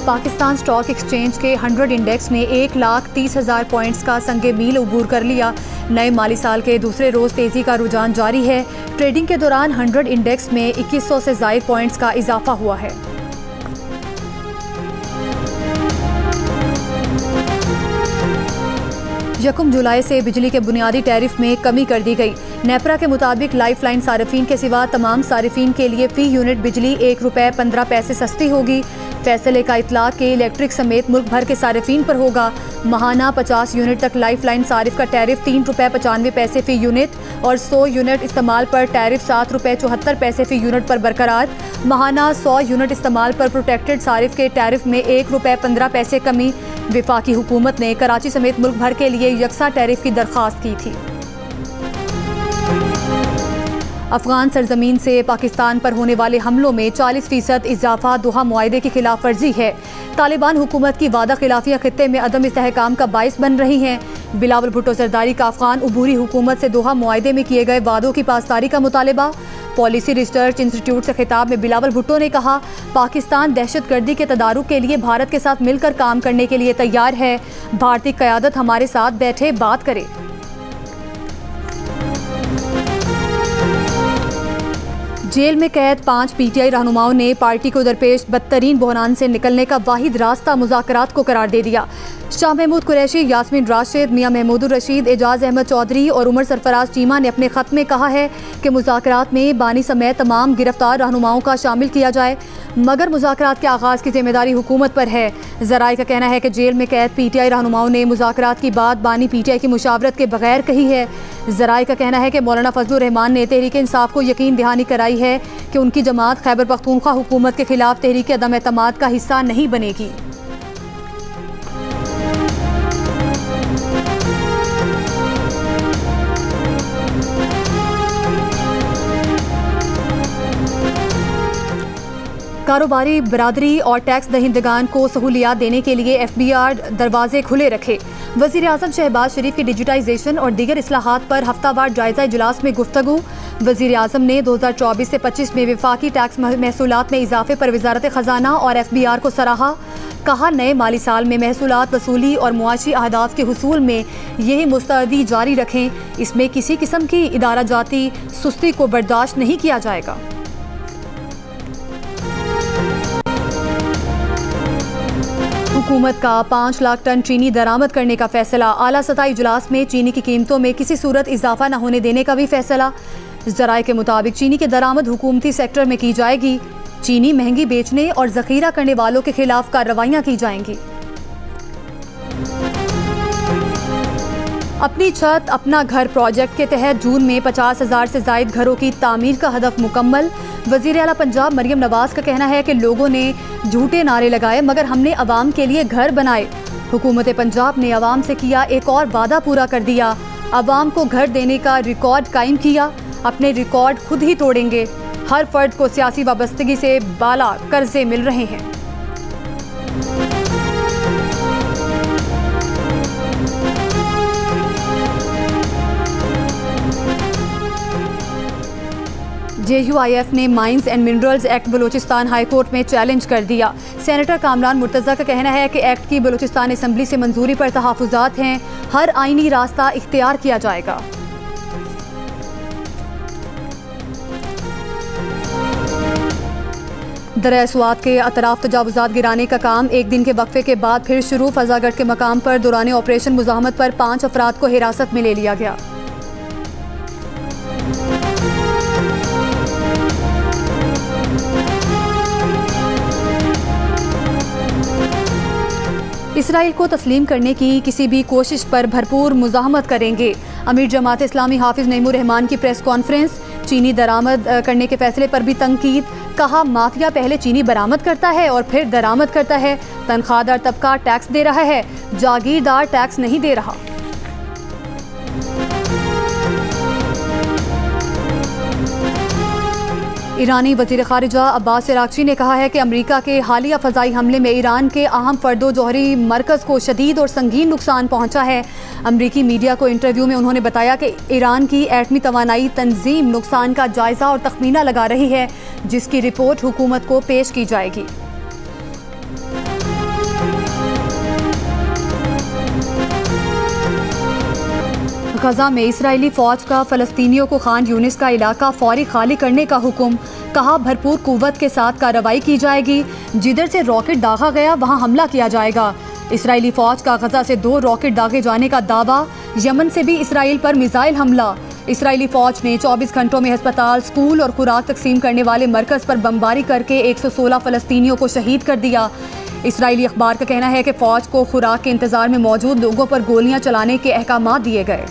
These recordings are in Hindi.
पाकिस्तान स्टॉक एक्सचेंज के 100 इंडेक्स ने 1,30,000 पॉइंट्स का संगे मील अबूर कर लिया। नए माली साल के दूसरे रोज़ तेज़ी का रुझान जारी है। ट्रेडिंग के दौरान 100 इंडेक्स में 2100 से ज़ायद पॉइंट्स का इजाफा हुआ है। यकम जुलाई से बिजली के बुनियादी टैरिफ में कमी कर दी गई। नेपरा के मुताबिक लाइफ लाइन सारिफीन के सिवा तमाम सारिफीन के लिए फ़ी यूनिट बिजली ₹1.15 सस्ती होगी। फैसले का इतलाक के इलेक्ट्रिक समेत मुल्क भर के सारिफीन पर होगा। महाना 50 यूनिट तक लाइफ लाइन सारिफ का टैरिफ ₹3.95 फ़ी यूनिट और 100 यूनिट इस्तेमाल पर टैरिफ ₹7.74 फ़ी यूनिट पर बरकरार। महाना 100 यूनिट इस्तेमाल पर प्रोटेक्टेड सारिफ के टैरिफ में ₹1.15 कमी। विफाकी हुकूमत ने कराची समेत मुल्क भर के लिए यकसा टैरिफ की दरख्वास्त की थी। अफगान सरजमीन से पाकिस्तान पर होने वाले हमलों में 40% इजाफा दोहा मुआहदे की खिलाफ वर्जी है। तालिबान हुकूमत की वादा खिलाफियाँ खित्ते में अदम इस्तेहकाम का बाइस बन रही हैं। बिलावल भुट्टो जरदारी का अफगान उबूरी हुकूमत से दोहा मुआहदे में किए गए वादों की पासदारी का मुतालबा। पॉलिसी रिसर्च इंस्टीट्यूट से खिताब में बिलावल भुट्टो ने कहा, पाकिस्तान दहशतगर्दी के तदारुक के लिए भारत के साथ मिलकर काम करने के लिए तैयार है। भारतीय क़यादत हमारे साथ बैठे बात करे। जेल में कैद 5 PTI रहनुमाओं ने पार्टी को दरपेश बदतरीन बहरान से निकलने का वाहिद रास्ता मुज़ाकरात को करार दे दिया। शाह महमूद कुरैशी, यास्मीन राशिद, मियां महमूदुर रशीद, एजाज अहमद चौधरी और उमर सरफराज चीमा ने अपने ख़त में कहा है कि मुज़ाकरात में बानी समेत तमाम गिरफ्तार रहनुमाओं का शामिल किया जाए, मगर मुज़ाकरात के आगाज़ की जिम्मेदारी हुकूमत पर है। ज़राए का कहना है कि जेल में कैद PTI रहनुमाओं ने मुज़ाकरात की बात बानी PTI की मुशावरत के बगैर कही है। ज़राए का कहना है कि मौलाना फजलुर रहमान ने तहरीक इंसाफ को यकीन दहानी कराई है कि उनकी जमात खैबर पख्तूनख्वा हुकूमत के खिलाफ तहरीक अदम एतमाद का हिस्सा नहीं बनेगी। कारोबारी बरादरी और टैक्स दहिंदगान को सहूलियात देने के लिए FBR दरवाजे खुले रखे। वज़ीर आज़म शहबाज शरीफ की डिजिटाइजेशन और दीगर इस्लाहात पर हफ्तावार जायजा इजलास में गुफ्तगू। वज़ीर आज़म ने 2024 से 25 में वफाकी टैक्स महसूलात में इजाफे पर वज़ारत ख़जाना और FBR को सराहा। कहा, नए माली साल में महसूलात वसूली और मुआशी अहदाफ के हुसूल में यही मुस्तैदी जारी रखें। इसमें किसी किस्म की इदारा जाती सुस्ती को बर्दाश्त नहीं किया जाएगा। हुकूमत का 5 लाख टन चीनी दरामद करने का फैसला। आला सतही इजलास में चीनी की कीमतों में किसी सूरत इजाफा न होने देने का भी फैसला। ज़राए के मुताबिक चीनी की दरामद हुकूमती सेक्टर में की जाएगी। चीनी महंगी बेचने और ज़ख़ीरा करने वालों के खिलाफ कार्रवाइयाँ की जाएंगी। अपनी छत अपना घर प्रोजेक्ट के तहत जून में 50,000 से ज़ायद घरों की तामीर का हदफ मुकम्मल। वज़ीर आला पंजाब मरियम नवाज़ का कहना है कि लोगों ने झूठे नारे लगाए मगर हमने अवाम के लिए घर बनाए। हुकूमत पंजाब ने अवाम से किया एक और वादा पूरा कर दिया। अवाम को घर देने का रिकॉर्ड कायम किया, अपने रिकॉर्ड खुद ही तोड़ेंगे। हर फर्द को सियासी वाबस्तगी से बाला कर्जे मिल रहे हैं। JUIF ने mines and minerals act Balochistan high court में चैलेंज कर दिया। सेनेटर कामरान मुर्तज़ा का कहना है कि एक्ट की बलूचिस्तान असम्बली से मंजूरी पर तहफ़्फ़ुज़ात हैं। हर आईनी रास्ता इख्तियार किया जाएगा। दरिया स्वात के अतराफ तजावुज़ात गिराने का काम एक दिन के वक्फे के बाद फिर शुरू। फजागढ़ के मकाम पर दौरान ऑपरेशन मुज़ाहमत पर 5 अफराद को हिरासत में ले लिया गया। इसराइल को तस्लीम करने की किसी भी कोशिश पर भरपूर मुज़ाहमत करेंगे। अमीर जमात इस्लामी हाफिज़ नईमुर रहमान की प्रेस कॉन्फ्रेंस। चीनी दरामद करने के फैसले पर भी तनकीद। कहा, माफिया पहले चीनी बरामद करता है और फिर दरामद करता है। तनख्वाहदार तबका टैक्स दे रहा है, जागीरदार टैक्स नहीं दे रहा। ईरानी वज़ीर ख़ारिजा अब्बास अराग़ची ने कहा है कि अमेरिका के हालिया फ़ज़ाई हमले में ईरान के अहम फर्दो जौहरी मरकज़ को शदीद और संगीन नुकसान पहुँचा है। अमरीकी मीडिया को इंटरव्यू में उन्होंने बताया कि ईरान की एटमी तवानाई तंजीम नुकसान का जायज़ा और तखमीना लगा रही है, जिसकी रिपोर्ट हुकूमत को पेश की जाएगी। गजा में इसराइली फौज का फ़लस्तीनियों को खान यूनिस का इलाका फौरी खाली करने का हुक्म। कहा भरपूर कुव्वत के साथ कार्रवाई की जाएगी। जिधर से रॉकेट दागा गया वहां हमला किया जाएगा। इसराइली फौज का गजा से 2 रॉकेट दागे जाने का दावा। यमन से भी इसराइल पर मिसाइल हमला। इसराइली फौज ने 24 घंटों में अस्पताल, स्कूल और खुराक तकसीम करने वाले मरकज़ पर बमबारी करके 116 फ़लस्तीनियों को शहीद कर दिया। इसराइली अखबार का कहना है कि फौज को खुराक के इंतजार में मौजूद लोगों पर गोलियां चलाने के अहकाम दिए गए।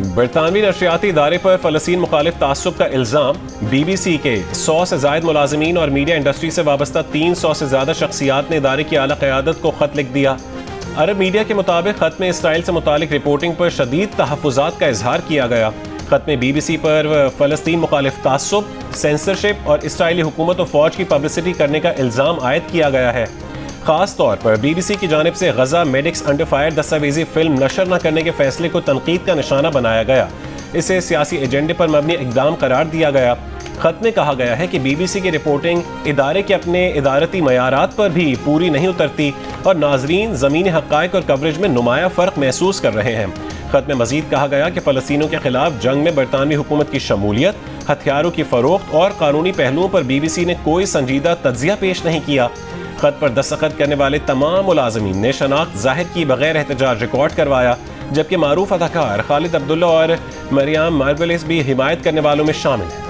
बरतानवी नशरियाती इदारे पर फ़लस्तीन मुखालिफ तासुब का इल्ज़ाम। BBC के 100 से ज़ायद मुलाजिमीन और मीडिया इंडस्ट्री से वाबस्ता 300 से ज़्यादा शख्सियात ने इदारे की आला क़यादत को ख़त लिख दिया। अरब मीडिया के मुताबिक ख़त में इसराइल से मुतालिक रिपोर्टिंग पर शदीद तहफ़्फ़ुज़ात का इजहार किया गया। ख़त में BBC पर फ़लस्तीन मुखालिफ तासुब, सेंसरशिप और इसराइली हुकूमत और फ़ौज की पब्लिसिटी करने का इल्ज़ाम आयद किया गया है। ख़ास तौर पर BBC की जानिब से गजा मेडिक्स अंडर फायर दस्तावेजी फिल्म नशर न करने के फैसले को तनकीद का निशाना बनाया गया। इसे सियासी एजेंडे पर मबनी इक़दाम करार दिया गया। ख़त में कहा गया है कि BBC की रिपोर्टिंग इदारे के अपने इदारती मयारात पर भी पूरी नहीं उतरती और नाजरीन ज़मीनी हक़ाइक़ और कवरेज में नुमाया फ़र्क महसूस कर रहे हैं। ख़त में मज़ीद कहा गया कि फ़लस्तीनियों के खिलाफ जंग में बरतानवी हुकूमत की शमूलियत, हथियारों की फ़रोख्त और कानूनी पहलुओं पर BBC ने कोई संजीदा तज्ज़िया पेश नहीं किया। ख़त पर दस्तखत करने वाले तमाम मुलाज़मीन ने शनाख्त ज़ाहिर की बगैर एहतजाज रिकॉर्ड करवाया, जबकि मारूफ अदाकार खालिद अब्दुल्ला और मरियम मार्वेलिस भी हिमायत करने वालों में शामिल हैं।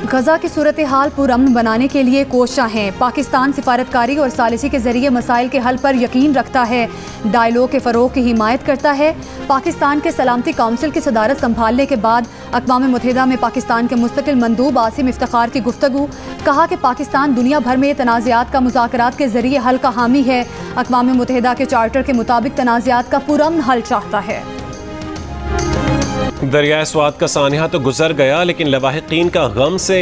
गजा की सूरत हाल पुरअमन बनाने के लिए कोशिशां हैं। पाकिस्तान सिफारतकारी और सालिसी के जरिए मसाइल के हल पर यकीन रखता है, डायलॉग के फ़रोग़ की हिमायत करता है। पाकिस्तान के सलामती काउंसिल की सदारत संभालने के बाद अक़वाम मुत्तहिदा में पाकिस्तान के मुस्तकिल मंदूब आसिम इफ्तिखार की गुफ्तगू। कहा कि पाकिस्तान दुनिया भर में तनाज़ात का मुज़ाकरात के जरिए हल का हामी है। अक़वाम मुत्तहिदा के चार्टर के मुताबिक तनाज़ात का पुरअमन हल चाहता है। दरियाए स्वात का सानिया तो गुजर गया, लेकिन लवाहिकीन का गम से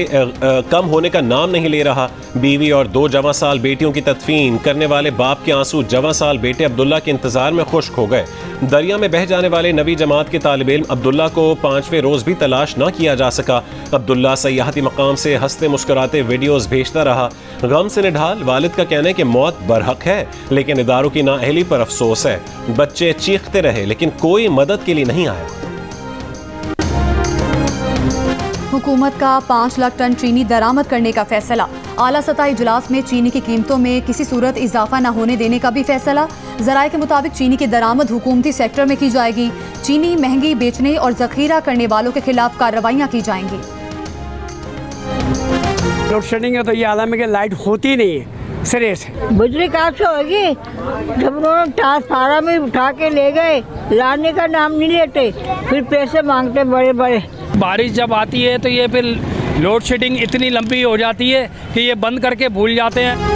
कम होने का नाम नहीं ले रहा। बीवी और 2 जवां साल बेटियों की तदफीन करने वाले बाप के आंसू जवां साल बेटे अब्दुल्ला के इंतजार में खुश्क हो गए। दरिया में बह जाने वाले नवी जमात के तालिब इल्म अब्दुल्ला को 5वें रोज़ भी तलाश न किया जा सका। अब्दुल्ला सयाहती मकाम से हंसते मुस्कुराते वीडियोज़ भेजता रहा। गम से निढाल वालिद का कहना है कि मौत बरहक है, लेकिन इदारों की नाअहली पर अफसोस है। बच्चे चीखते रहे लेकिन कोई मदद के लिए नहीं आया। हुकूमत का 5 लाख टन चीनी दरामद करने का फैसला। आला सतह इजलास में चीनी की कीमतों में किसी सूरत इजाफा न होने देने का भी फैसला। ज़राए के मुताबिक चीनी की दरामद हुकूमती सेक्टर में की जाएगी। चीनी महंगी बेचने और जखीरा करने वालों के खिलाफ कार्रवाइयाँ की जाएंगी। लोड शेडिंग है तो ये आलम है कि लाइट होती नहीं है सिरे से। बिजली कहाँ से होगी जब उन्होंने ट्रांसफार्मर में उठा के ले गए, लाने का नाम नहीं लेते, फिर पैसे मांगते बड़े बड़े। बारिश जब आती है तो ये फिर लोड शेडिंग इतनी लंबी हो जाती है कि ये बंद करके भूल जाते हैं।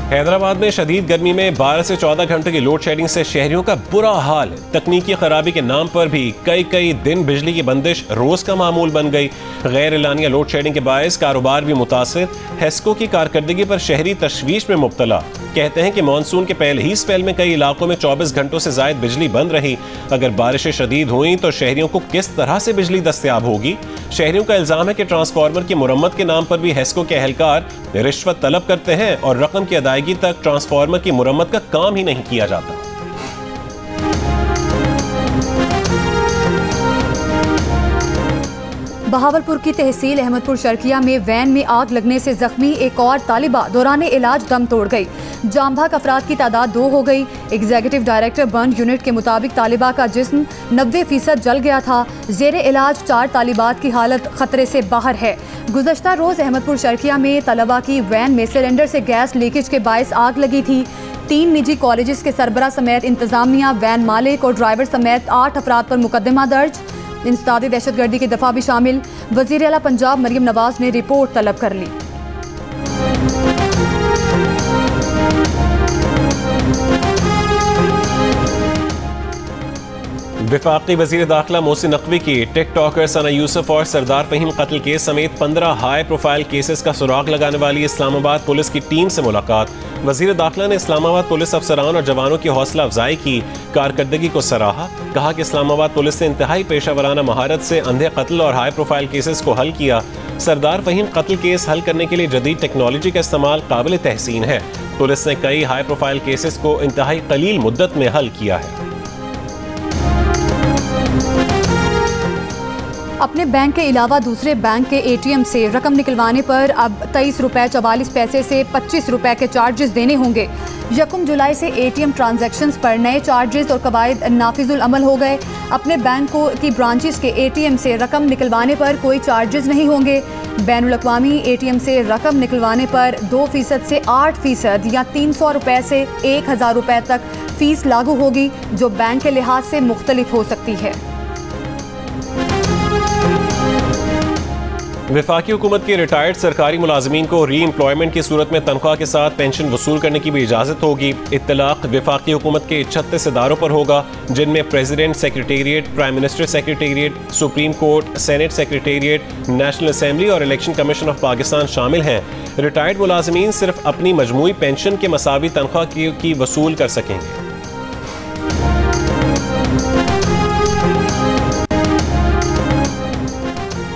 हैदराबाद में शदीद गर्मी में 12 से 14 घंटे की लोड शेडिंग से शहरियों का बुरा हाल है। तकनीकी खराबी के नाम पर भी कई दिन बिजली की बंदिश रोज का मामूल बन गई। गैर एलानिया लोड शेडिंग के बायस कारोबार भी मुतासिर। हेस्को की कारकर्दगी पर शहरी तशवीश में मुब्तला। कहते हैं कि मानसून के पहले ही स्पेल में कई इलाकों में 24 घंटों से जायद बिजली बंद रही। अगर बारिशें शदीद हुई तो शहरियों को किस तरह से बिजली दस्तयाब होगी। शहरियों का इल्जाम है कि ट्रांसफार्मर की मुरम्मत के नाम पर भी हेस्को के एहलकार रिश्वत तलब करते हैं और रकम की अदायगी तक ट्रांसफार्मर की मुरम्मत का काम ही नहीं किया जाता। बहावलपुर की तहसील अहमदपुर शर्किया में वैन में आग लगने से जख्मी एक और तालिबा दौरान इलाज दम तोड़ गई। जाम भाग अफराद की तादाद 2 हो गई। एग्जीक्यूटिव डायरेक्टर बर्न यूनिट के मुताबिक तालिबा का जिस्म 90% जल गया था। जेर इलाज 4 तालिबात की हालत खतरे से बाहर है। गुज़श्ता रोज़ अहमदपुर शर्किया में तलबा की वैन में सिलेंडर से गैस लीकेज के बायस आग लगी थी। 3 निजी कॉलेजेस के सरबरा समेत इंतजामिया, वैन मालिक और ड्राइवर समेत 8 अफराद पर मुकदमा दर्ज। इंसदादी दहशतगर्दी की दफा भी शामिल। वज़ीर आला पंजाब मरियम नवाज ने रिपोर्ट तलब कर ली। वफाकी वज़ीर दाखिला मोहसिन नकवी की टिकटॉकर सना यूसुफ और सरदार फ़हीम कत्ल केस समेत 15 हाई प्रोफाइल केसेस का सुराग लगाने वाली इस्लामाबाद पुलिस की टीम से मुलाकात। वज़ीर दाखिला ने इस्लामाबाद पुलिस अफसरान और जवानों की हौसला अफजाई की, कारकर्दगी को सराहा। कहा कि इस्लामाबाद पुलिस ने इंतहाई पेशा वराना महारत से अंधे कत्ल और हाई प्रोफाइल केसेस को हल किया। सरदार फ़हीम कत्ल केस हल करने के लिए जदीद टेक्नोलॉजी का इस्तेमाल काबिल तहसीन है। पुलिस ने कई हाई प्रोफाइल केसेस को इंतहाई कलील मुद्दत में हल किया है। अपने बैंक के अलावा दूसरे बैंक के एटीएम से रकम निकलवाने पर अब 23 रुपये 44 पैसे से 25 रुपये के चार्जेस देने होंगे। 1 जुलाई से एटीएम ट्रांजैक्शंस पर नए चार्जेस और कवायद नाफिजुल अमल हो गए। अपने बैंकों की ब्रांचेस के एटीएम से रकम निकलवाने पर कोई चार्जेस नहीं होंगे। बैनुल अक़वामी एटीएम से रकम निकलवाने पर 2% से 8% या 300 रुपये से 1000 रुपये तक फ़ीस लागू होगी, जो बैंक के लिहाज से मुख्तलिफ हो सकती है। वफाकी हुकूमत के रिटायर्ड सरकारी मुलाजमीन को री एम्प्लॉयमेंट की सूरत में तनख्वाह के साथ पेंशन वसूल करने की भी इजाज़त होगी। इत्तलाक वफाकी हुकूमत के 36 इदारों पर होगा, जिनमें president secretariat, prime minister secretariat, supreme court, senate secretariat, national assembly और इलेक्शन कमीशन ऑफ पाकिस्तान शामिल हैं। रिटायर्ड मुलाजमीन सिर्फ अपनी मजमूई पेंशन के मसावी तनख्वाह की वसूल कर सकेंगे।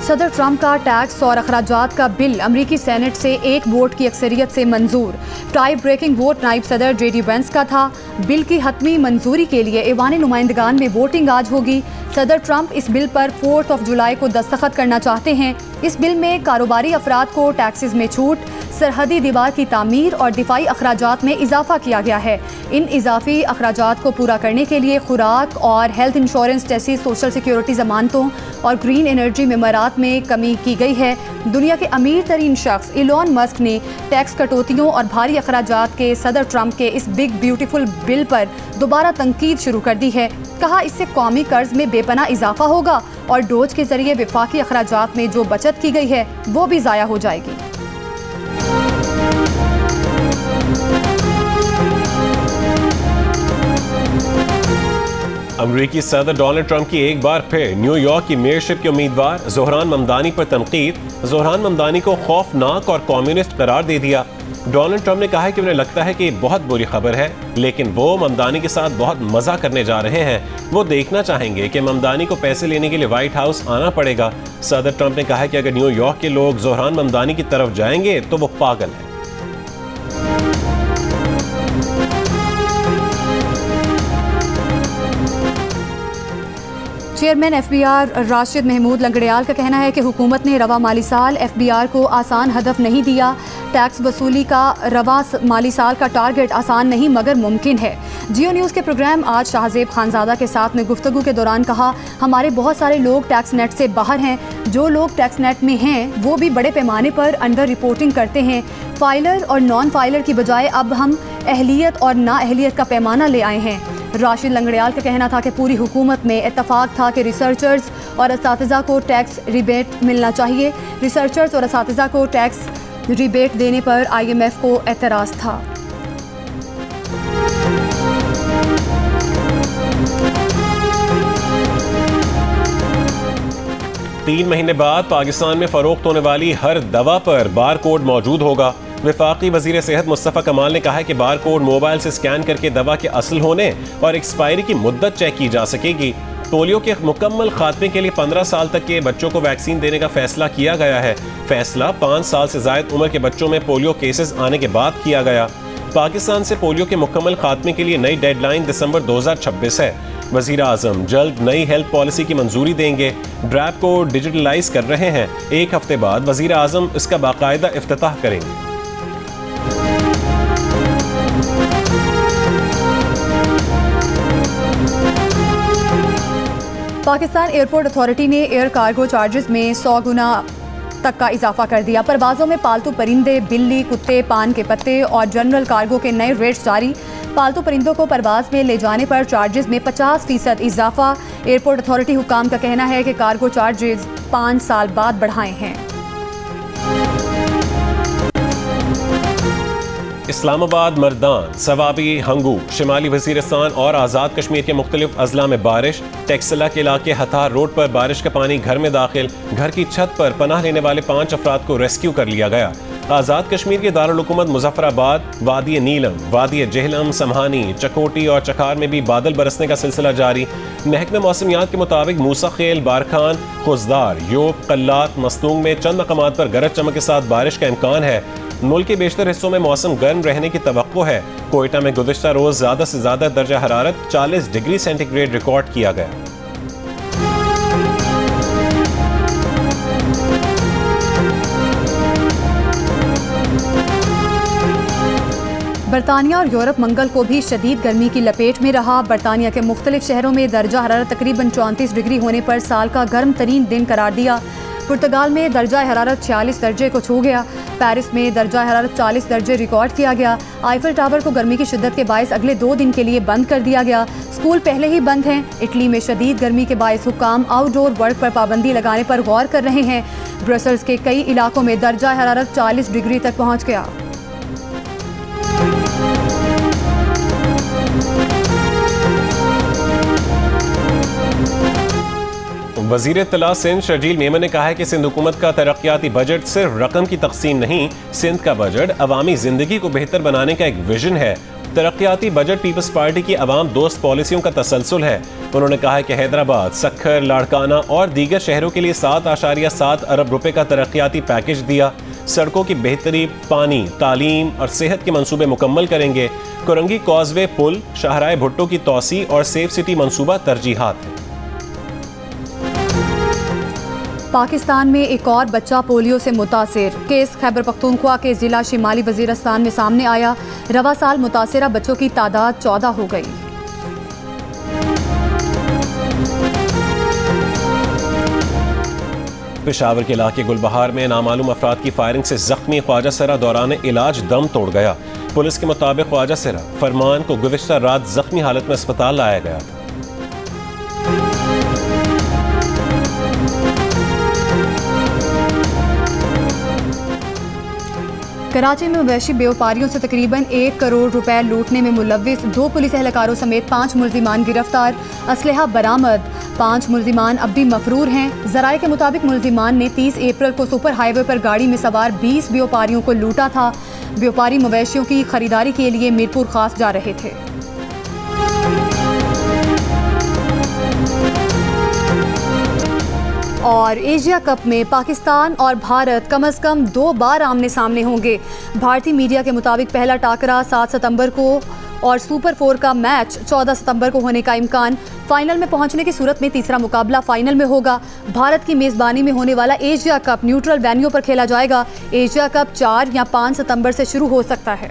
सदर ट्रंप का टैक्स और अखराजात का बिल अमरीकी सेनेट से एक वोट की अक्सरियत से मंजूर। टाई ब्रेकिंग वोट नायब सदर JD वेंस का था। बिल की हतमी मंजूरी के लिए ऐवान नुमाइंदगान में वोटिंग आज होगी। सदर ट्रंप इस बिल पर 4 जुलाई को दस्तखत करना चाहते हैं। इस बिल में कारोबारी अफराद को टैक्सेस में छूट, सरहदी दीवार की तामीर और दिफाई अखराजात में इजाफा किया गया है। इन इजाफी अखराजात को पूरा करने के लिए खुराक और हेल्थ इंश्योरेंस जैसी सोशल सिक्योरिटी जमानतों और ग्रीन एनर्जी मेमरात में कमी की गई है। दुनिया के अमीर तरीन शख्स इलॉन मस्क ने टैक्स कटौतियों और भारी अखराजात के सदर ट्रंप के इस बिग ब्यूटीफुल बिल पर दोबारा तनकीद शुरू कर दी है। कहा, इससे कौमी कर्ज में बेपना इजाफा होगा और डोज के जरिए वफाकी अखराजात में जो बचत की गई है वो भी ज़ाया हो जाएगी। अमरीकी सदर डोनाल्ड ट्रंप की एक बार फिर न्यूयॉर्क की मेयरशिप के उम्मीदवार ज़ोहरान ममदानी पर तनकीद। ज़ोहरान ममदानी को खौफनाक और कम्युनिस्ट करार दे दिया। डोनाल्ड ट्रंप ने कहा है कि उन्हें लगता है कि ये बहुत बुरी खबर है, लेकिन वो ममदानी के साथ बहुत मजा करने जा रहे हैं। वो देखना चाहेंगे कि ममदानी को पैसे लेने के लिए व्हाइट हाउस आना पड़ेगा। सदर ट्रंप ने कहा है कि अगर न्यूयॉर्क के लोग ज़ोहरान ममदानी की तरफ जाएंगे तो वो पागल है। चेयरमैन FBR राशिद महमूद लंगड़ियाल का कहना है कि हुकूमत ने रवा माली साल FBR को आसान हदफ नहीं दिया। टैक्स वसूली का रवा माली साल का टारगेट आसान नहीं मगर मुमकिन है। जियो न्यूज़ के प्रोग्राम आज शाहजेब खानजादा के साथ में गुफ्तगू के दौरान कहा, हमारे बहुत सारे लोग टैक्स नेट से बाहर हैं। जो लोग टैक्स नेट में हैं वो भी बड़े पैमाने पर अंडर रिपोर्टिंग करते हैं। फाइलर और नॉन फाइलर की बजाय अब हम अहलियत और नाअहलियत का पैमाना ले आए हैं। राशिद लंगड़ियाल का कहना था कि पूरी हुकूमत में इत्तफाक था कि रिसर्चर्स और असातिज़ा को टैक्स रिबेट मिलना चाहिए। रिसर्चर्स और असातिज़ा को टैक्स रिबेट देने पर IMF को एतराज़ था। तीन महीने बाद पाकिस्तान में फरोख्त होने वाली हर दवा पर बार कोड मौजूद होगा। वफाकी वज़ीर सेहत मुस्तफ़ा कमाल ने कहा है कि बार कोड मोबाइल से स्कैन करके दवा के असल होने और एक्सपायरी की मुद्दत चेक की जा सकेगी। पोलियो के मुकम्मल खात्मे के लिए 15 साल तक के बच्चों को वैक्सीन देने का फैसला किया गया है। फैसला 5 साल से ज़ायद उम्र के बच्चों में पोलियो केसेस आने के बाद किया गया। पाकिस्तान से पोलियो के मुकम्मल खात्मे के लिए नई डेडलाइन दिसंबर 2026 है। वज़ीर आज़म जल्द नई हेल्थ पॉलिसी की मंजूरी देंगे। ड्रैप को डिजिटलाइज कर रहे हैं। 1 हफ्ते बाद वज़ीर आज़म इसका बाकायदा इफ्तिताह करेंगे। पाकिस्तान एयरपोर्ट अथॉरिटी ने एयर कार्गो चार्जेस में 100 गुना तक का इजाफा कर दिया। परवाज़ों में पालतू परिंदे, बिल्ली, कुत्ते, पान के पत्ते और जनरल कार्गो के नए रेट्स जारी। पालतू परिंदों को परवाज़ में ले जाने पर चार्जेस में 50% इजाफा। एयरपोर्ट अथॉरिटी हुकाम का कहना है कि कार्गो चार्जेस 5 साल बाद बढ़ाए हैं। इस्लामाबाद, मर्दान, सवाबी, हंगू, शिमाली वजीरिस्तान और आज़ाद कश्मीर के मुख्तलिफ अजला में बारिश। टेक्सला के इलाके हथार रोड पर बारिश का पानी घर में दाखिल। घर की छत पर पनाह लेने वाले 5 अफराद को रेस्क्यू कर लिया गया। आज़ाद कश्मीर के दारुल हुकूमत मुजफ्फराबाद, वादी नीलम, वादी जहलम, समहानी, चकोटी और चकार में भी बादल बरसने का सिलसिला जारी। महकमे मौसमियात के मुताबिक मूसा खेल, बारखान, खुजदार, योब, कल्लात, मस्तूंग में चंद मकामात पर गरज चमक के साथ बारिश का इम्कान है। मुल्क के बेशतर हिस्सों में मौसम गर्म रहने की तवक्को है। कोयटा में गुज़िश्ता रोज ज़्यादा से ज़्यादा दर्जा हरारत 40 डिग्री सेंटीग्रेड रिकॉर्ड किया गया। बरतानिया और यूरोप मंगल को भी शदीद गर्मी की लपेट में रहा। बरतानिया के मुख्तलिफ शहरों में दर्जा हरारत तकरीबन 34 डिग्री होने पर साल का गर्म तरीन दिन करार दिया। पुर्तगाल में दर्जा हरारत 46 दर्जे को छू गया। पेरिस में दर्जा हरारत 40 दर्जे रिकॉर्ड किया गया। आईफल टावर को गर्मी की शिद्दत के बायस अगले 2 दिन के लिए बंद कर दिया गया। स्कूल पहले ही बंद हैं। इटली में शदीद गर्मी के बायस हुक्काम आउटडोर वर्क पर पाबंदी लगाने पर गौर कर रहे हैं। ब्रसल्स के कई इलाकों में दर्जा हरारत 40 डिग्री तक पहुँच गया। वज़ीर इत्तला सिंध शर्जील मेमन ने कहा है कि सिंध हुकूमत का तरक्याती बजट सिर्फ रकम की तकसीम नहीं, सिंध का बजट अवामी जिंदगी को बेहतर बनाने का एक विजन है। तरक्याती बजट पीपल्स पार्टी की अवाम दोस्त पॉलिसियों का तसलसल है। उन्होंने कहा है कि हैदराबाद, सक्खर, लाड़काना और दीगर शहरों के लिए 7.7 अरब रुपए का तरक्याती पैकेज दिया। सड़कों की बेहतरी, पानी, तालीम और सेहत के मंसूबे मुकम्मल करेंगे। कुरंगी कॉजवे पुल, शाहराह भुट्टो की तोसी और सेफ सिटी मंसूबा तरजीहात है। पाकिस्तान में एक और बच्चा पोलियो से मुतासिर। केस खैबर पख्तूनख्वा के ज़िला शिमाली वज़ीरिस्तान में सामने आया। रवा साल मुतासिरा बच्चों की तादाद 14 हो गई। पेशावर के इलाके गुलबहार में नामालूम अफराद की फायरिंग से जख्मी ख्वाजा सरा दौरान इलाज दम तोड़ गया। पुलिस के मुताबिक ख्वाजा सरा फरमान को गुज़िश्ता रात जख्मी हालत में अस्पताल लाया गया था। कराची में मवेशी व्यापारियों से तकरीबन 1 करोड़ रुपए लूटने में मुलव्विस 2 पुलिस एहलकारों समेत 5 मुल्जिमान गिरफ्तार। असलहा बरामद। 5 मुल्जिमान अब भी मफरूर हैं। ज़राए के मुताबिक मुल्जिमान ने 30 अप्रैल को सुपर हाईवे पर गाड़ी में सवार 20 व्यापारियों को लूटा था। व्यापारी मवेशियों की खरीदारी के लिए मीरपुर खास जा रहे थे। और एशिया कप में पाकिस्तान और भारत कम से कम 2 बार आमने सामने होंगे। भारतीय मीडिया के मुताबिक पहला टाकरा 7 सितंबर को और सुपर 4 का मैच 14 सितंबर को होने का इम्कान। फाइनल में पहुंचने की सूरत में तीसरा मुकाबला फाइनल में होगा। भारत की मेज़बानी में होने वाला एशिया कप न्यूट्रल वेन्यू पर खेला जाएगा। एशिया कप 4 या 5 सितंबर से शुरू हो सकता है।